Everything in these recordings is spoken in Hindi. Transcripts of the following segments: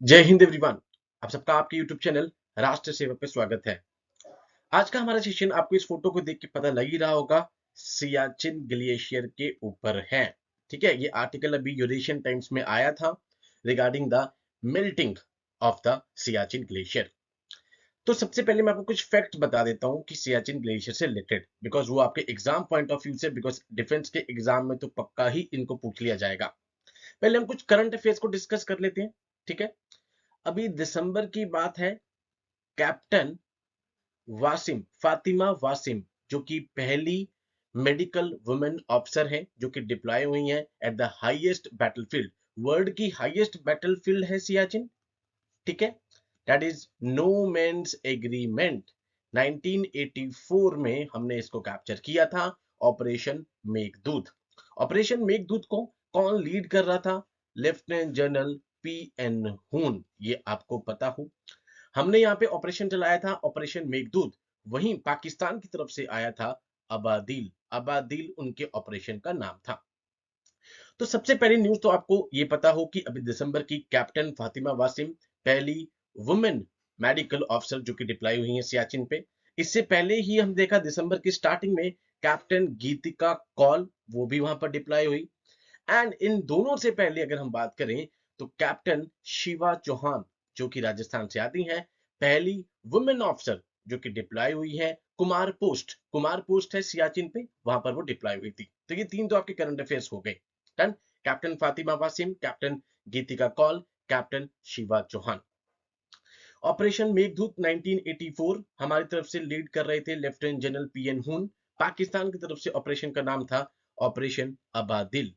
जय हिंद एवरीवन। आप सबका आपके YouTube चैनल राष्ट्र सेवा पे स्वागत है। आज का हमारा सेशन आपको इस फोटो को देख के पता लग ही रहा होगा, सियाचिन ग्लेशियर के ऊपर है। ठीक है, ये आर्टिकल अभी यूरेशियन टाइम्स में आया था regarding the melting of the Siachen glacier. तो सबसे पहले मैं आपको कुछ फैक्ट बता देता हूं कि सियाचिन ग्लेशियर से रिलेटेड, बिकॉज वो आपके एग्जाम पॉइंट ऑफ व्यू से, बिकॉज डिफेंस के एग्जाम में तो पक्का ही इनको पूछ लिया जाएगा। पहले हम कुछ करंट अफेयर्स को डिस्कस कर लेते हैं। ठीक है, अभी दिसंबर की बात है। कैप्टन वासिम, फातिमा वासिम, जो कि पहली मेडिकल वुमेन ऑफिसर हैं जो कि डिप्लॉय हुई हैं at the highest battlefield. World की हाईएस्ट बैटलफील्ड है सियाचिन। ठीक है, that is no man's agreement. 1984 में हमने इसको कैप्चर किया था, ऑपरेशन मेघदूत। ऑपरेशन मेघदूत को कौन लीड कर रहा था? लेफ्टिनेंट जनरल पी एन हून, ये आपको पता हो। हमने यहाँ पे ऑपरेशन चलाया था, ऑपरेशन मेघदूत। वहीं पाकिस्तान की तरफ से आया था अबादील। अबादील उनके ऑपरेशन का नाम था। तो सबसे पहली न्यूज तो आपको ये पता हो कि अभी दिसंबर की कैप्टन फातिमा वासिम, पहली वुमेन मेडिकल ऑफिसर जो कि डिप्लॉय हुई है सियाचिन पे। इससे पहले ही हम देखा दिसंबर की स्टार्टिंग में कैप्टन गीतिका कौल, वो भी वहां पर डिप्लॉय हुई। एंड इन दोनों से पहले अगर हम बात करें तो कैप्टन शिवा चौहान, जो कि राजस्थान से आती हैं, पहली वुमेन ऑफिसर जो कि डिप्लॉय हुई है कुमार पोस्ट। कुमार पोस्ट है सियाचिन पे, वहां पर वो डिप्लॉय हुई थी। तो ये तीन तो आपके करंट अफेयर्स हो गए। Done. Captain Fatima Wasim, captain Geetika Kaul, captain Shiva Chauhan. Operation Meghdoot 1984 हमारी तरफ से लीड कर रहे थे लेफ्टिनेंट जनरल पी एन हून। पाकिस्तान की तरफ से ऑपरेशन का नाम था ऑपरेशन अबादिल।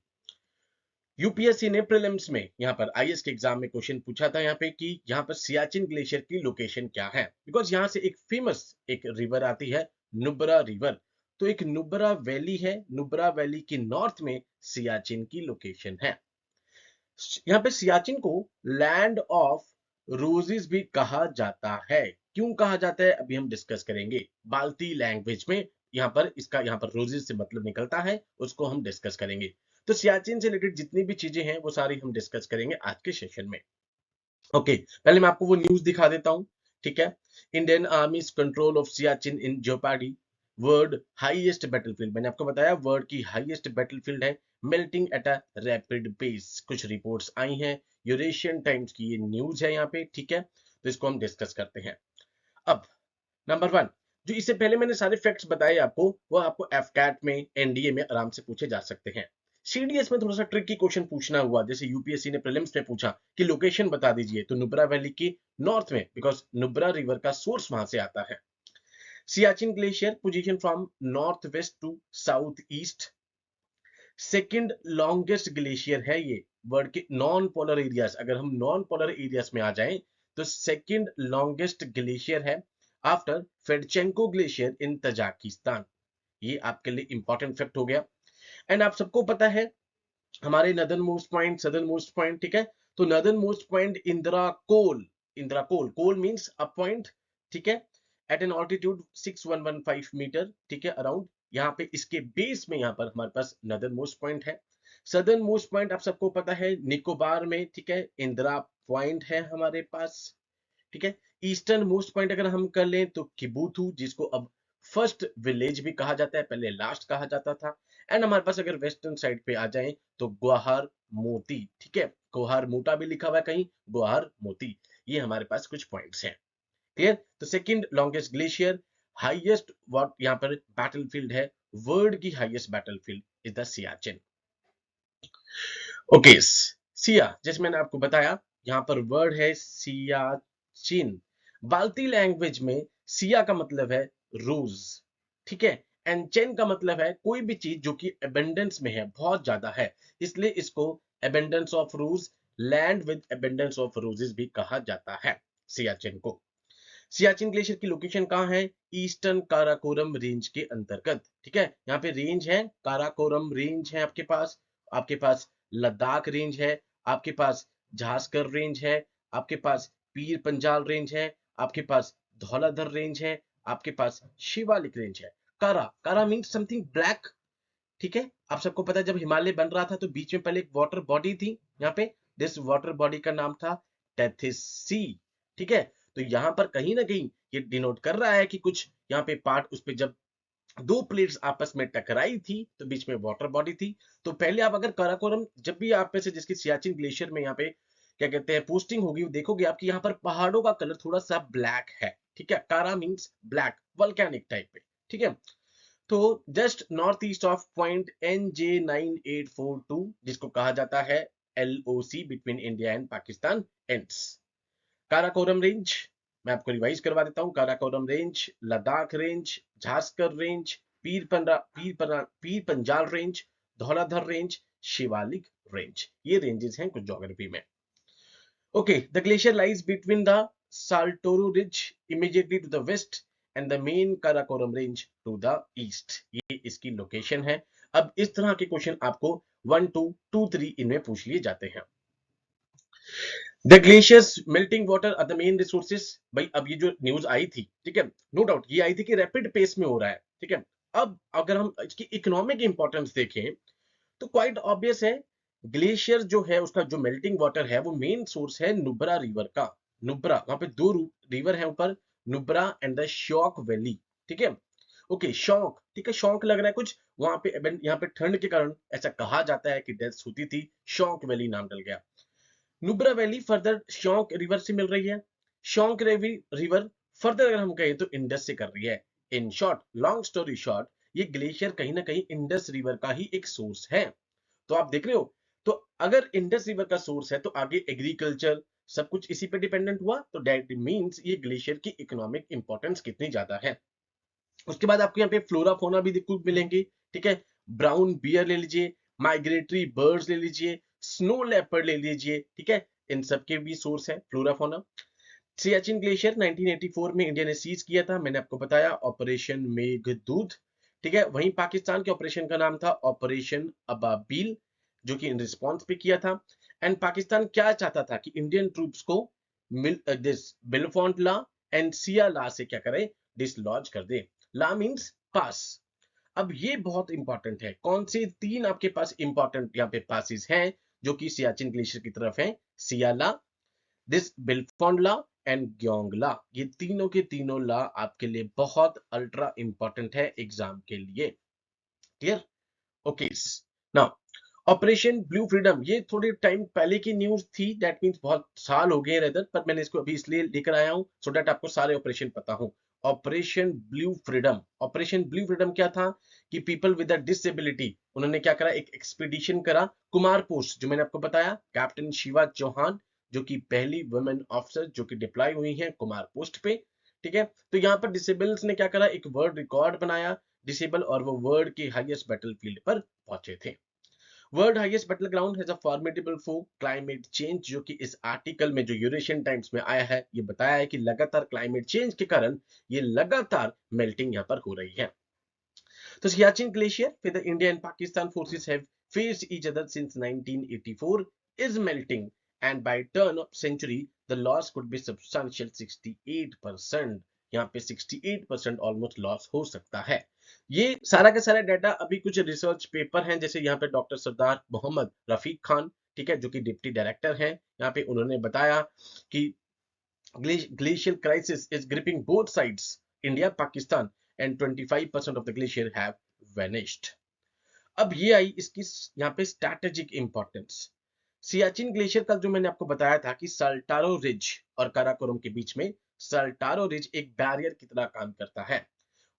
यूपीएससी ने प्रीलिम्स में यहाँ पर आईएएस के एग्जाम में क्वेश्चन पूछा था यहाँ पे कि यहाँ पर सियाचिन ग्लेशियर की लोकेशन क्या है, बिकॉज यहाँ से एक फेमस एक रिवर आती है, नुब्रा रिवर। तो एक नुब्रा वैली है, नुब्रा वैली की नॉर्थ में सियाचिन की लोकेशन है। यहाँ पे सियाचिन को लैंड ऑफ रोजेस भी कहा जाता है। क्यों कहा जाता है अभी हम डिस्कस करेंगे। बाल्टी लैंग्वेज में यहाँ पर इसका यहाँ पर रोजेस से मतलब निकलता है, उसको हम डिस्कस करेंगे। तो सियाचिन से रिलेटेड जितनी भी चीजें हैं वो सारी हम डिस्कस करेंगे आज के सेशन में। ओके, पहले मैं आपको वो न्यूज दिखा देता हूँ। ठीक है, Indian army control of Siachen in jeopardy, world highest battlefield. मैंने आपको बताया वर्ल्ड की हाईएस्ट बैटलफील्ड है, melting at a rapid pace. कुछ रिपोर्ट्स आई हैं, यूरेशियन टाइम्स की ये न्यूज है यहाँ पे। ठीक है, तो इसको हम डिस्कस करते हैं। अब नंबर वन, जो इससे पहले मैंने सारे फैक्ट्स बताए आपको, वो आपको एफकैट में, एनडीए में आराम से पूछे जा सकते हैं। सीडीएस में थोड़ा सा ट्रिकी क्वेश्चन पूछना हुआ, जैसे यूपीएससी ने प्रीलिम्स में पूछा कि लोकेशन बता दीजिए, तो नुब्रा वैली की नॉर्थ में, बिकॉज नुब्रा रिवर का सोर्स वहां से आता है। Siachen glacier position from north west to south east, second longest glacier है ये वर्ल्ड के नॉन पोलर एरियाज। अगर हम नॉन पोलर एरियाज में आ जाएं तो सेकेंड लॉन्गेस्ट ग्लेशियर है आफ्टर फेडचेंको ग्लेशियर इन तजाकिस्तान। ये आपके लिए इंपॉर्टेंट फैक्ट हो गया। एंड आप सबको पता है हमारे northern most point, southern most point. ठीक है, तो northern most point Indira Col. Indira Col, col means a point. ठीक है, एट एन ऑल्टीट्यूड 6115 मीटर। ठीक है, अराउंड यहाँ पे इसके बेस में यहाँ पर हमारे पास नदर्न मोस्ट पॉइंट है। सदर्न मोस्ट पॉइंट आप सबको पता है निकोबार में। ठीक है, इंदिरा पॉइंट है हमारे पास। ठीक है, ईस्टर्न मोस्ट पॉइंट अगर हम कर लें तो किबूथू, जिसको अब फर्स्ट विलेज भी कहा जाता है, पहले लास्ट कहा जाता था। एंड हमारे पास अगर वेस्टर्न साइड पे आ जाएं तो ग्वाहार मोती। ठीक है, ग्वाहार मोटा भी लिखा हुआ है कहीं, ग्वाहार मोती। ये हमारे पास कुछ पॉइंट्स हैं। क्लियर। तो second longest glacier, highest what यहाँ पर बैटलफील्ड है, वर्ल्ड की highest battlefield is the Siachen. Okay, Siya जैसे मैंने आपको बताया यहाँ पर वर्ड है सियाचिन। बाल्टी लैंग्वेज में सिया का मतलब है रोज। ठीक है, एंड चेन का मतलब है कोई भी चीज जो कि एबेंडेंस में है, बहुत ज्यादा है, इसलिए इसको abundance of rose, land with abundance of roses भी कहा जाता है सियाचिन को। सियाचिन ग्लेशियर की लोकेशन कहाँ है? ईस्टर्न काराकोरम रेंज के अंतर्गत। ठीक है, यहाँ पे रेंज है, काराकोरम रेंज है आपके पास लद्दाख रेंज है, आपके पास झास्कर रेंज है, आपके पास पीर पंजाल रेंज है, आपके पास धौलाधर रेंज है, आपके पास शिवालिक रेंज है। कारा, कारा मीन्स समथिंग ब्लैक। ठीक है, आप सबको पता है जब हिमालय बन रहा था तो बीच में पहले एक वाटर बॉडी थी यहाँ पे, दिस वाटर बॉडी का नाम था टेथिस सी। ठीक है, तो यहां पर कहीं ना कहीं ये डिनोट कर रहा है कि कुछ यहाँ पे पार्ट, उस पे जब दो प्लेट्स आपस में टकराई थी तो बीच में वाटर बॉडी थी। तो पहले आप अगर काराकोरम, जब भी आप में से जिसकी सियाचिन ग्लेशियर में यहाँ पे क्या कहते हैं पोस्टिंग होगी, देखोगे आपकी यहाँ पर पहाड़ों का कलर थोड़ा सा ब्लैक है। ठीक है, कारा मींस ब्लैक, वल्केनिक टाइप पे। ठीक है, तो just north east of point NJ9842, जिसको कहा जाता है LOC between India and Pakistan ends. Karakoram range मैं आपको रिवाइज करवा देता हूं। Karakoram range, Ladakh range, Zanskar range, Pir Panjal range, Dhauladhar range, Shivalik range, ये रेंजेस हैं कुछ ज्योग्राफी में। Okay, the glacier lies between the Saltoro ridge immediately to the west and the main Karakoram range to the east. ये इसकी लोकेशन है। अब इस तरह के क्वेश्चन आपको 1 2 2 3 इनमें पूछ लिए जाते हैं। The glaciers melting water are the main resources. भाई अब ये जो न्यूज आई थी, ठीक है, नो डाउट ये आई थी कि रैपिड पेस में हो रहा है। ठीक है, अब अगर हम इसकी इकोनॉमिक इंपॉर्टेंस देखें तो क्वाइट ऑब्वियस है। ग्लेशियर जो है उसका जो मेल्टिंग वाटर है वो मेन सोर्स है नुब्रा रिवर का। नुब्रा, वहां पे दो रिवर है ऊपर, Nubra and the shock valley. ठीक है, ओके शौक, ठीक है, शौक लग रहा है कुछ वहां पे, यहाँ पे ठंड के कारण ऐसा कहा जाता है कि डेथ होती थी, शौक वैली नाम डल गया। नुब्रा वैली फर्दर शौक रिवर से मिल रही है। शौक रिवर फर्दर अगर हम कहें तो इंडस से कर रही है। In short, long story short, ये ग्लेशियर कहीं ना कहीं इंडस रिवर का ही एक सोर्स है। तो आप देख रहे हो, तो अगर इंडस रिवर का सोर्स है तो आगे एग्रीकल्चर सब कुछ इसी पे डिपेंडेंट हुआ, तो दैट मींस ये ग्लेशियर की इकोनॉमिक इंपॉर्टेंस कितनी ज्यादा है। उसके बाद आपको यहाँ पे फ्लोरा फोना भी देखो मिलेंगे। ठीक है, ब्राउन बियर ले लीजिए, माइग्रेटरी बर्ड्स ले लीजिए, स्नो लेपर्ड ले लीजिए। ठीक है, इन सब के भी सोर्स है फ्लोरा फोना। सियाचिन ग्लेशियर 1984 में इंडिया ने सीज किया था, मैंने आपको बताया, ऑपरेशन मेघदूत। ठीक है, वहीं पाकिस्तान के ऑपरेशन का नाम था ऑपरेशन अबाबील, जो कि इन रिस्पॉन्स पे किया था। एंड पाकिस्तान क्या चाहता था कि इंडियन ट्रूप्स को दिस बेलफॉन्ट ला एंड सिया ला से क्या करे, डिसलॉज कर दे। ला मींस पास। अब ये बहुत इंपॉर्टेंट है, कौन से तीन आपके पास इंपॉर्टेंट यहाँ पे पासिस हैं जो कि सियाचिन ग्लेशियर की तरफ है। सियाला, दिस बिलफॉन्ड ला एंड ग्योंग ला, ये तीनों के तीनों ला आपके लिए बहुत अल्ट्रा इंपॉर्टेंट है एग्जाम के लिए। Clear? Okay, now operation blue freedom, ये थोड़े टाइम पहले की न्यूज थी, दैट मींस बहुत साल हो गए रेदर, पर मैंने इसको अभी इसलिए लेकर आया हूं सो दैट आपको सारे ऑपरेशन पता हो। Operation blue freedom, operation blue freedom क्या था कि पीपल विद अ डिसेबिलिटी, उन्होंने क्या करा, एक एक्सपीडिशन करा कुमार पोस्ट, जो मैंने आपको बताया, कैप्टन शिवा चौहान जो कि पहली वुमेन ऑफिसर जो कि डिप्लॉय हुई हैं कुमार पोस्ट पे। ठीक है, तो यहाँ पर डिसेबल्स ने क्या करा, एक वर्ल्ड रिकॉर्ड बनाया डिसेबल, और वो वर्ल्ड के हाईएस्ट बैटलफील्ड पर पहुंचे थे। World highest battle ground has a formidable foe climate change, जो कि इस आर्टिकल में जो यूरेशियन टाइम्स में आया है, ये बताया है कि लगातार क्लाइमेट चेंज के कारण ये लगातार मेल्टिंग यहाँ पर हो रही है। तो Siachen glacier with the India and Pakistan forces have faced each other since 1984 is melting, and by turn of century the loss could be substantial 68%। यहाँ पे 68% ऑलमोस्ट लॉस हो सकता है। ये सारा का सारा डाटा अभी कुछ रिसर्च पेपर हैं, जैसे यहाँ पे डॉक्टर सरदार मोहम्मद रफीक खान, ठीक है, जो कि डिप्टी डायरेक्टर हैं, यहाँ पे उन्होंने बताया कि glacial crisis is gripping both sides, India, Pakistan, and 25% of the glacier have vanished। अब ये आई इसकी यहाँ पे स्ट्रैटेजिक इंपॉर्टेंस। सियाचिन ग्लेशियर का जो मैंने आपको बताया था कि साल्टारो रिज और काराकोरम के बीच में साल्टारो रिज एक बैरियर की तरह काम करता है।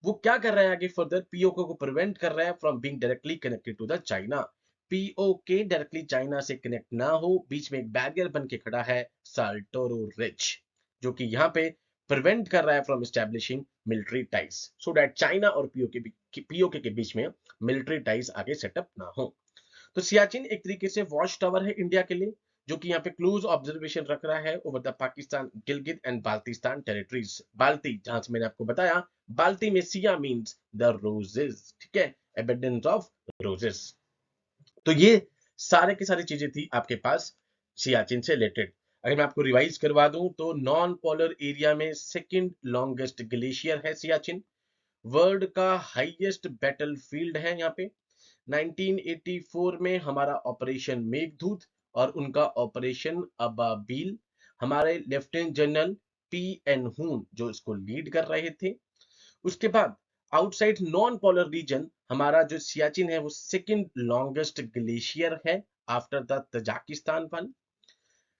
वो क्या कर रहा है आगे फर्दर, पीओके को प्रिवेंट कर रहा है from being directly connected to the China. PoK directly China से कनेक्ट ना हो, बीच में एक बैरियर बन के खड़ा है साल्टोरो रिज, जो कि यहाँ पे प्रिवेंट कर रहा है from establishing military ties, so that China और पीओके के बीच में मिलिट्री टाइज आगे सेटअप ना हो। तो सियाचिन एक तरीके से वॉच टावर है इंडिया के लिए, जो कि यहाँ पे क्लोज ऑब्जर्वेशन रख रहा है over the Pakistan Gilgit and Baltistan territories. बाल्टी, जहां से मैंने आपको बताया, बाल्टी में सिया मींस द रोजेस। ठीक है, एबंडेंस ऑफ रोजेस। तो ये सारे की सारी चीजें थी आपके पास सियाचिन से रिलेटेड। अगर मैं आपको रिवाइज करवा दूं तो नॉन पोलर एरिया में सेकंड लॉन्गेस्ट ग्लेशियर है सियाचिन। वर्ल्ड का हाईएस्ट बैटलफील्ड है यहाँ पे। 1984 में हमारा ऑपरेशन मेघदूत और उनका ऑपरेशन अबाबील। हमारे लेफ्टिनेंट जनरल पी एन हून जो इसको लीड कर रहे थे। उसके बाद आउटसाइड नॉन पोलर रीजन हमारा जो सियाचिन है वो सेकंड लॉन्गेस्ट ग्लेशियर है after the Tajikistan one.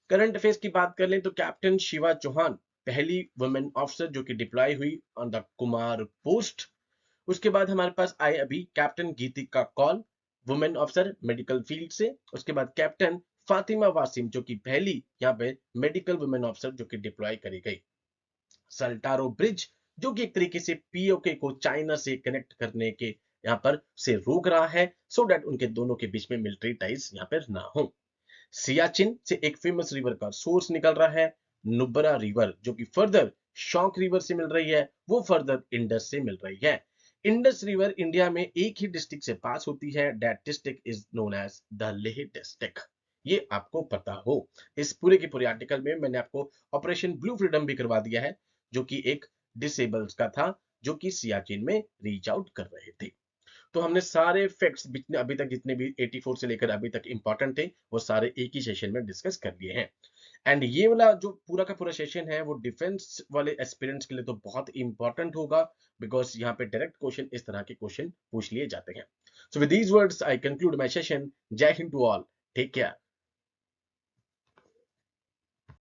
Current affairs की बात कर लें तो कैप्टन शिवा चौहान पहली वुमेन ऑफिसर जो कि डिप्लॉय हुई ऑन द कुमार पोस्ट। उसके बाद हमारे पास आए अभी captain Geetika Kaul, women officer medical field से। उसके बाद कैप्टन फातिमा वासिम जो कि पहली यहाँ पे मेडिकल वुमेन ऑफिसर जो कि डिप्लॉय करी गई। सल्टारो ब्रिज जो कि एक तरीके से पीओके को चाइना से कनेक्ट करने के यहाँ पर से रोक रहा है सो दैट उनके दोनों के बीच में मिलिट्री टाइज यहाँ पर ना हो। सियाचिन से एक फेमस रिवर का सोर्स निकल रहा है नुब्रा रिवर जो कि फर्दर शॉक रिवर से मिल रही है, वो फर्दर इंडस से मिल रही है। इंडस रिवर इंडिया में एक ही डिस्ट्रिक्ट से पास होती है, that district is known as the Leh district. ये आपको पता हो। इस पूरे के पूरे आर्टिकल में मैंने आपको ऑपरेशन ब्लू फ्रीडम भी करवा दिया है जो कि एक डिसेबल्स का था जो कि सियाचिन में रीच आउट कर रहे थे। तो हमने सारे फैक्ट्स अभी तक जितने भी 84 से लेकर अभी तक इंपॉर्टेंट थे वो सारे एक ही सेशन में डिस्कस कर लिए हैं। एंड ये वाला जो पूरा का पूरा सेशन है वो डिफेंस वाले एस्पिरेंट्स के लिए तो बहुत इंपॉर्टेंट होगा बिकॉज यहाँ पे डायरेक्ट क्वेश्चन इस तरह के क्वेश्चन पूछ लिए जाते हैं। So with these words I conclude my session. Jai Hind to all, take care.